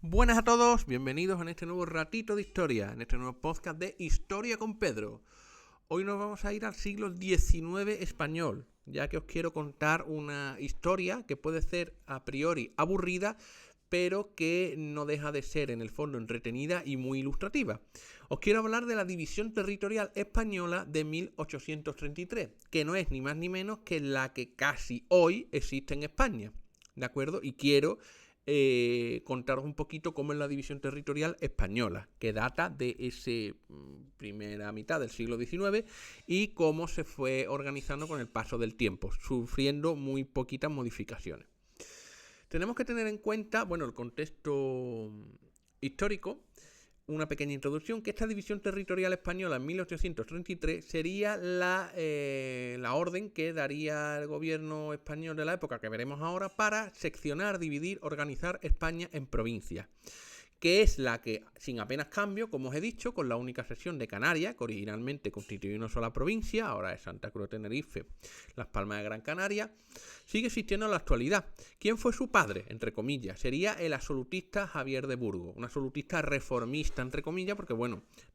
Buenas a todos, bienvenidos en este nuevo ratito de historia, en este nuevo podcast de Historia con Pedro. Hoy nos vamos a ir al siglo XIX español, ya que os quiero contar una historia que puede ser a priori aburrida, pero que no deja de ser en el fondo entretenida y muy ilustrativa. Os quiero hablar de la división territorial española de 1833, que no es ni más ni menos que la que casi hoy existe en España, ¿de acuerdo? Y quiero contaros un poquito cómo es la división territorial española, que data de esa primera mitad del siglo XIX y cómo se fue organizando con el paso del tiempo, sufriendo muy poquitas modificaciones. Tenemos que tener en cuenta, el contexto histórico. Una pequeña introducción, que esta división territorial española en 1833 sería la orden que daría el gobierno español de la época, que veremos ahora, para seccionar, dividir, organizar España en provincias, que es la que, sin apenas cambio, como os he dicho, con la única sección de Canarias, que originalmente constituía una sola provincia, ahora es Santa Cruz de Tenerife, Las Palmas de Gran Canaria, sigue existiendo en la actualidad. ¿Quién fue su padre? Entre comillas, sería el absolutista Javier de Burgos, un absolutista reformista, entre comillas, porque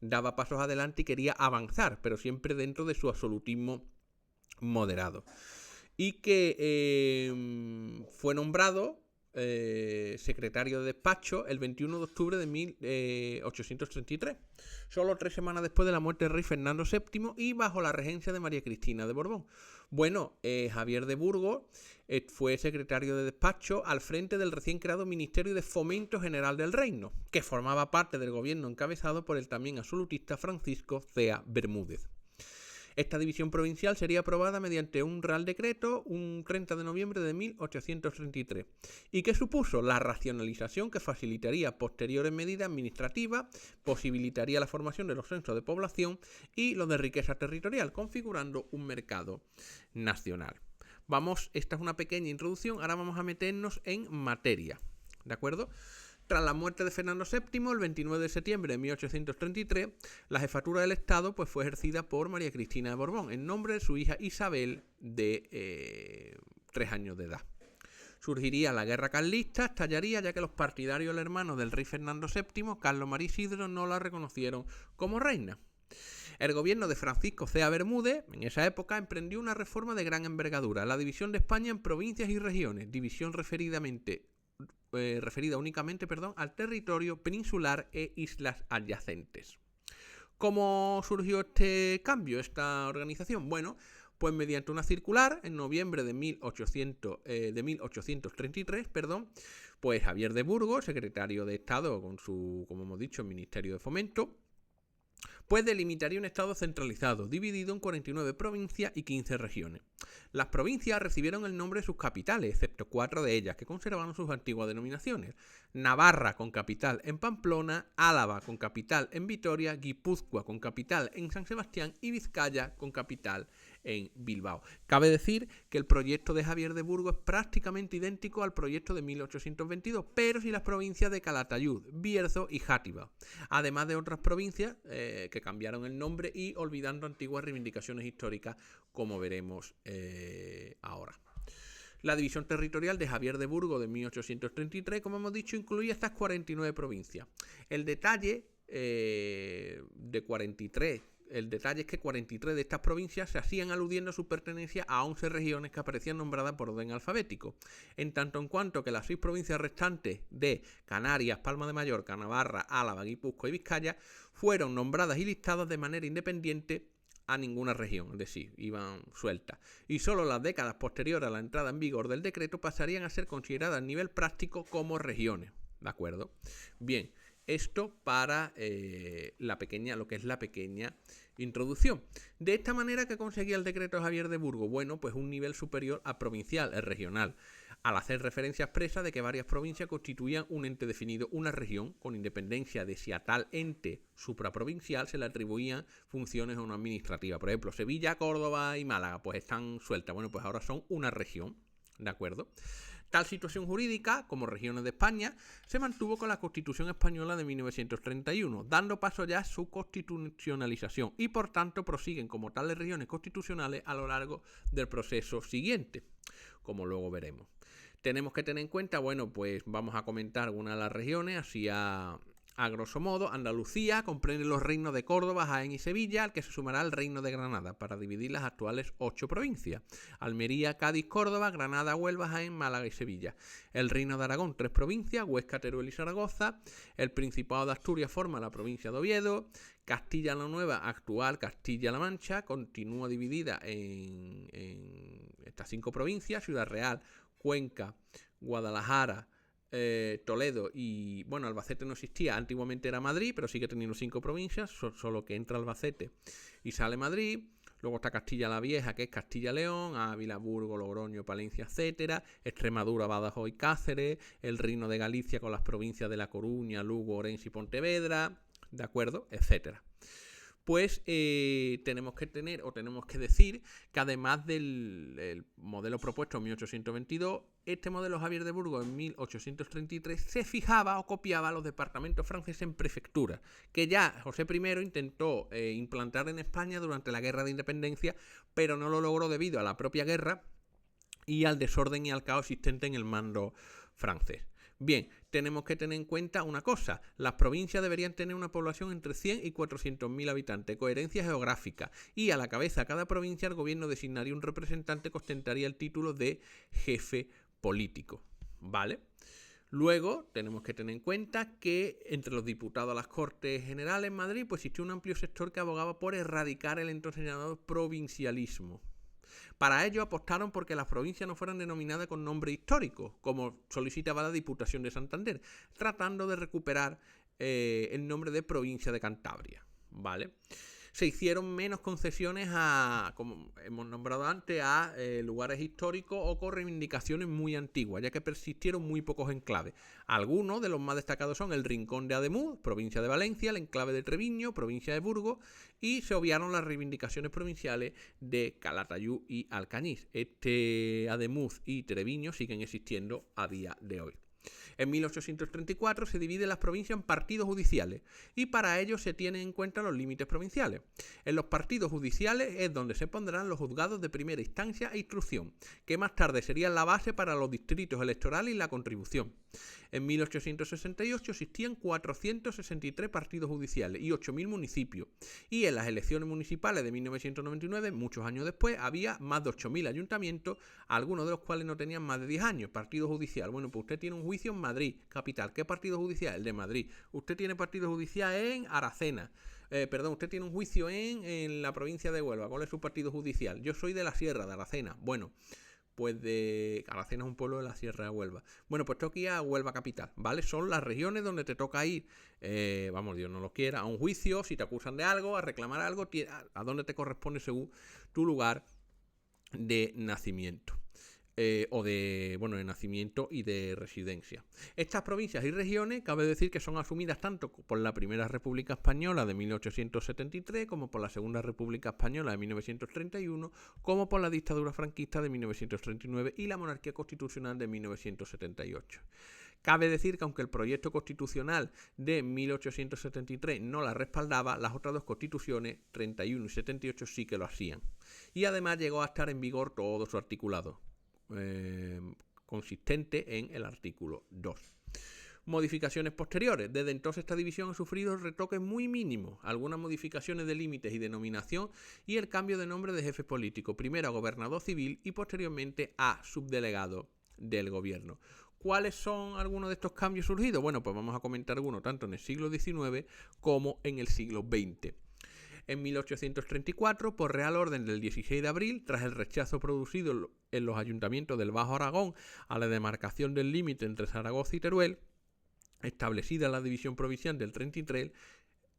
daba pasos adelante y quería avanzar, pero siempre dentro de su absolutismo moderado. Y que fue nombrado secretario de despacho el 21 de octubre de 1833, solo 3 semanas después de la muerte del rey Fernando VII y bajo la regencia de María Cristina de Borbón. Javier de Burgos fue secretario de despacho al frente del recién creado Ministerio de Fomento General del Reino, que formaba parte del gobierno encabezado por el también absolutista Francisco Cea Bermúdez. Esta división provincial sería aprobada mediante un Real Decreto un 30 de noviembre de 1833 y que supuso la racionalización que facilitaría posteriores medidas administrativas, posibilitaría la formación de los censos de población y los de riqueza territorial, configurando un mercado nacional. Esta es una pequeña introducción, ahora vamos a meternos en materia, ¿de acuerdo? Tras la muerte de Fernando VII, el 29 de septiembre de 1833, la jefatura del Estado fue ejercida por María Cristina de Borbón, en nombre de su hija Isabel, de 3 años de edad. Surgiría la guerra carlista, estallaría ya que los partidarios del hermano del rey Fernando VII, Carlos María Isidro, no la reconocieron como reina. El gobierno de Francisco Cea Bermúdez, en esa época, emprendió una reforma de gran envergadura, la división de España en provincias y regiones, división referida únicamente al territorio peninsular e islas adyacentes. ¿Cómo surgió este cambio, esta organización? Pues mediante una circular en noviembre de 1833, pues Javier de Burgos, secretario de Estado con su, como hemos dicho, Ministerio de Fomento, pues delimitaría un estado centralizado, dividido en 49 provincias y 15 regiones. Las provincias recibieron el nombre de sus capitales, excepto 4 de ellas, que conservaron sus antiguas denominaciones. Navarra, con capital en Pamplona; Álava, con capital en Vitoria; Guipúzcoa, con capital en San Sebastián; y Vizcaya, con capital en Bilbao. Cabe decir que el proyecto de Javier de Burgos es prácticamente idéntico al proyecto de 1822, pero sin las provincias de Calatayud, Bierzo y Játiva, además de otras provincias que cambiaron el nombre y olvidando antiguas reivindicaciones históricas, como veremos ahora. La división territorial de Javier de Burgos de 1833, como hemos dicho, incluía estas 49 provincias. El detalle es que 43 de estas provincias se hacían aludiendo a su pertenencia a 11 regiones que aparecían nombradas por orden alfabético, en tanto en cuanto que las 6 provincias restantes de Canarias, Palma de Mallorca, Navarra, Álava, Guipúzcoa y Vizcaya fueron nombradas y listadas de manera independiente a ninguna región, es decir, iban sueltas. Y solo las décadas posteriores a la entrada en vigor del decreto pasarían a ser consideradas a nivel práctico como regiones, ¿de acuerdo? Bien, esto para lo que es la pequeña introducción. De esta manera, ¿qué conseguía el decreto Javier de Burgos? Pues un nivel superior a provincial, el regional, al hacer referencia expresa de que varias provincias constituían un ente definido, una región, con independencia de si a tal ente supraprovincial se le atribuían funciones o no administrativas. Por ejemplo, Sevilla, Córdoba y Málaga, pues están sueltas. Pues ahora son una región, ¿de acuerdo? Tal situación jurídica, como regiones de España, se mantuvo con la Constitución Española de 1931, dando paso ya a su constitucionalización y por tanto prosiguen como tales regiones constitucionales a lo largo del proceso siguiente, como luego veremos. Tenemos que tener en cuenta, bueno, pues vamos a comentar algunas de las regiones, así a grosso modo. Andalucía comprende los reinos de Córdoba, Jaén y Sevilla, al que se sumará el reino de Granada, para dividir las actuales 8 provincias. Almería, Cádiz, Córdoba, Granada, Huelva, Jaén, Málaga y Sevilla. El reino de Aragón, 3 provincias, Huesca, Teruel y Zaragoza. El Principado de Asturias forma la provincia de Oviedo. Castilla la Nueva, actual Castilla-La Mancha, continúa dividida en estas 5 provincias: Ciudad Real, Cuenca, Guadalajara, Toledo y, bueno, Albacete no existía, antiguamente era Madrid, pero sigue teniendo 5 provincias, solo que entra Albacete y sale Madrid. Luego está Castilla la Vieja, que es Castilla-León, Ávila, Burgos, Logroño, Palencia, etcétera. Extremadura, Badajoz y Cáceres. El Reino de Galicia con las provincias de La Coruña, Lugo, Orense y Pontevedra, ¿de acuerdo? Etcétera. Pues tenemos que decir que además del modelo propuesto en 1822, este modelo Javier de Burgos en 1833 se fijaba o copiaba los departamentos franceses en prefecturas, que ya José I intentó implantar en España durante la Guerra de Independencia, pero no lo logró debido a la propia guerra y al desorden y al caos existente en el mando francés. Bien, tenemos que tener en cuenta una cosa: las provincias deberían tener una población entre 100 y 400.000 habitantes, coherencia geográfica, y a la cabeza de cada provincia el gobierno designaría un representante que ostentaría el título de jefe político, ¿vale? Luego tenemos que tener en cuenta que entre los diputados a las Cortes Generales en Madrid pues existió un amplio sector que abogaba por erradicar el entonces llamado provincialismo. Para ello apostaron porque las provincias no fueran denominadas con nombre histórico, como solicitaba la Diputación de Santander, tratando de recuperar el nombre de provincia de Cantabria, ¿vale? Se hicieron menos concesiones a, como hemos nombrado antes, a lugares históricos o con reivindicaciones muy antiguas, ya que persistieron muy pocos enclaves. Algunos de los más destacados son el Rincón de Ademuz, provincia de Valencia, el enclave de Treviño, provincia de Burgos, y se obviaron las reivindicaciones provinciales de Calatayud y Alcañiz. Ademuz y Treviño siguen existiendo a día de hoy. En 1834 se dividen las provincias en partidos judiciales y para ello se tienen en cuenta los límites provinciales. En los partidos judiciales es donde se pondrán los juzgados de primera instancia e instrucción, que más tarde serían la base para los distritos electorales y la contribución. En 1868 existían 463 partidos judiciales y 8.000 municipios, y en las elecciones municipales de 1999, muchos años después, había más de 8.000 ayuntamientos, algunos de los cuales no tenían más de 10 años. Partido judicial: bueno, pues usted tiene un juicio en Madrid, capital. ¿Qué partido judicial? El de Madrid. Usted tiene partido judicial en Aracena. Usted tiene un juicio en la provincia de Huelva. ¿Cuál es su partido judicial? Yo soy de la Sierra de Aracena. Bueno, pues de Aracena es un pueblo de la Sierra de Huelva. Bueno, pues tengo que ir a Huelva capital, ¿vale? Son las regiones donde te toca ir, Dios no lo quiera, a un juicio, si te acusan de algo, a reclamar algo, a donde te corresponde según tu lugar de nacimiento. De nacimiento y de residencia. Estas provincias y regiones, cabe decir que son asumidas tanto por la Primera República Española de 1873 como por la Segunda República Española de 1931, como por la dictadura franquista de 1939 y la monarquía constitucional de 1978. Cabe decir que aunque el proyecto constitucional de 1873 no la respaldaba, las otras dos constituciones, 31 y 78, sí que lo hacían. Y además llegó a estar en vigor todo su articulado, consistente en el artículo 2. Modificaciones posteriores. Desde entonces esta división ha sufrido retoques muy mínimos, algunas modificaciones de límites y denominación y el cambio de nombre de jefe político, primero a gobernador civil y posteriormente a subdelegado del gobierno. ¿Cuáles son algunos de estos cambios surgidos? Bueno, pues vamos a comentar algunos tanto en el siglo XIX como en el siglo XX. En 1834, por Real Orden del 16 de abril, tras el rechazo producido en los ayuntamientos del Bajo Aragón a la demarcación del límite entre Zaragoza y Teruel, establecida la división provincial del 33,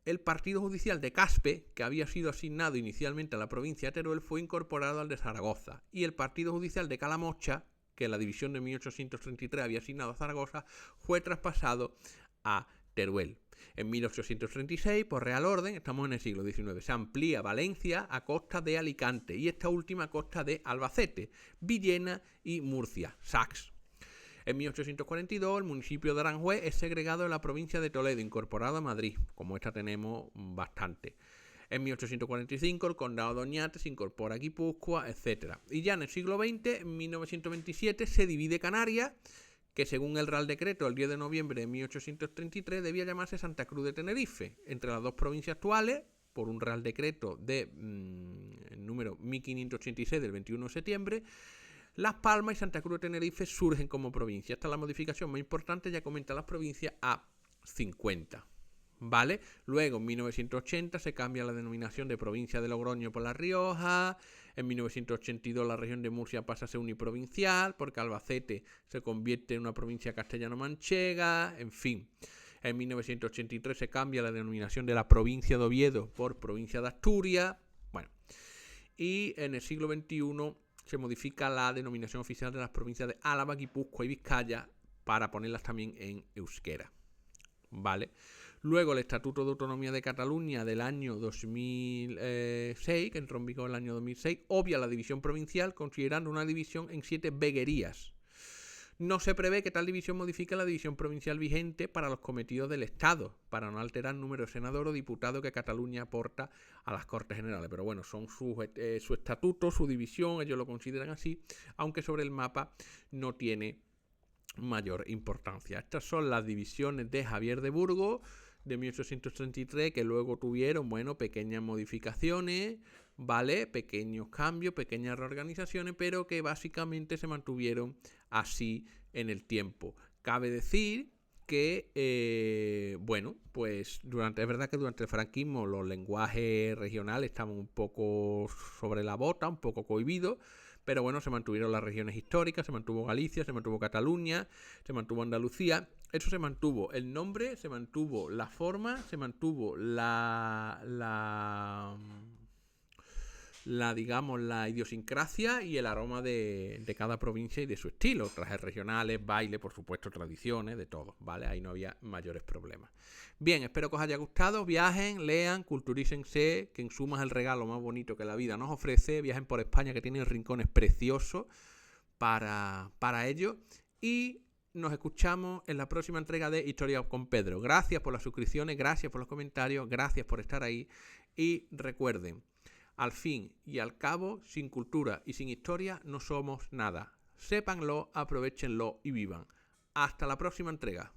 el partido judicial de Caspe, que había sido asignado inicialmente a la provincia de Teruel, fue incorporado al de Zaragoza, y el partido judicial de Calamocha, que la división de 1833 había asignado a Zaragoza, fue traspasado a Teruel. En 1836, por Real Orden, estamos en el siglo XIX, se amplía Valencia a costa de Alicante y esta última a costa de Albacete, Villena y Murcia, Sax. En 1842, el municipio de Aranjuez es segregado de la provincia de Toledo, incorporado a Madrid, como esta tenemos bastante. En 1845 el condado de Oñate se incorpora a Guipúzcoa, etc. Y ya en el siglo XX, en 1927, se divide Canarias, que según el Real Decreto, el 10 de noviembre de 1833, debía llamarse Santa Cruz de Tenerife, entre las dos provincias actuales, por un Real Decreto de número 1586 del 21 de septiembre. Las Palmas y Santa Cruz de Tenerife surgen como provincia. Esta es la modificación más importante, ya que aumenta las provincias a 50. ¿Vale? Luego, en 1980 se cambia la denominación de provincia de Logroño por La Rioja. En 1982 la región de Murcia pasa a ser uniprovincial, porque Albacete se convierte en una provincia castellano-manchega, en fin. En 1983 se cambia la denominación de la provincia de Oviedo por provincia de Asturias. Bueno, y en el siglo XXI se modifica la denominación oficial de las provincias de Álava, Guipúzcoa y Vizcaya para ponerlas también en euskera. ¿Vale? Luego el Estatuto de Autonomía de Cataluña del año 2006, que entró en vigor el año 2006, obvia la división provincial considerando una división en 7 veguerías. No se prevé que tal división modifique la división provincial vigente para los cometidos del Estado, para no alterar el número de senadores o diputados que Cataluña aporta a las Cortes Generales. Pero bueno, son su estatuto, su división, ellos lo consideran así, aunque sobre el mapa no tiene mayor importancia. Estas son las divisiones de Javier de Burgos de 1833, que luego tuvieron, bueno, pequeñas modificaciones, ¿vale? Pequeños cambios, pequeñas reorganizaciones, pero que básicamente se mantuvieron así en el tiempo. Cabe decir que, bueno, pues es verdad que durante el franquismo los lenguajes regionales estaban un poco sobre la bota, un poco cohibidos, pero bueno, se mantuvieron las regiones históricas, se mantuvo Galicia, se mantuvo Cataluña, se mantuvo Andalucía. Eso se mantuvo el nombre, se mantuvo la forma, se mantuvo la digamos, la idiosincrasia y el aroma de cada provincia y de su estilo. Trajes regionales, baile, por supuesto, tradiciones, de todo, ¿vale? Ahí no había mayores problemas. Bien, espero que os haya gustado. Viajen, lean, culturícense, que en suma es el regalo más bonito que la vida nos ofrece. Viajen por España, que tiene rincones preciosos para ello. Y nos escuchamos en la próxima entrega de Historia con Pedro. Gracias por las suscripciones, gracias por los comentarios, gracias por estar ahí. Y recuerden, al fin y al cabo, sin cultura y sin historia no somos nada. Sépanlo, aprovechenlo y vivan. Hasta la próxima entrega.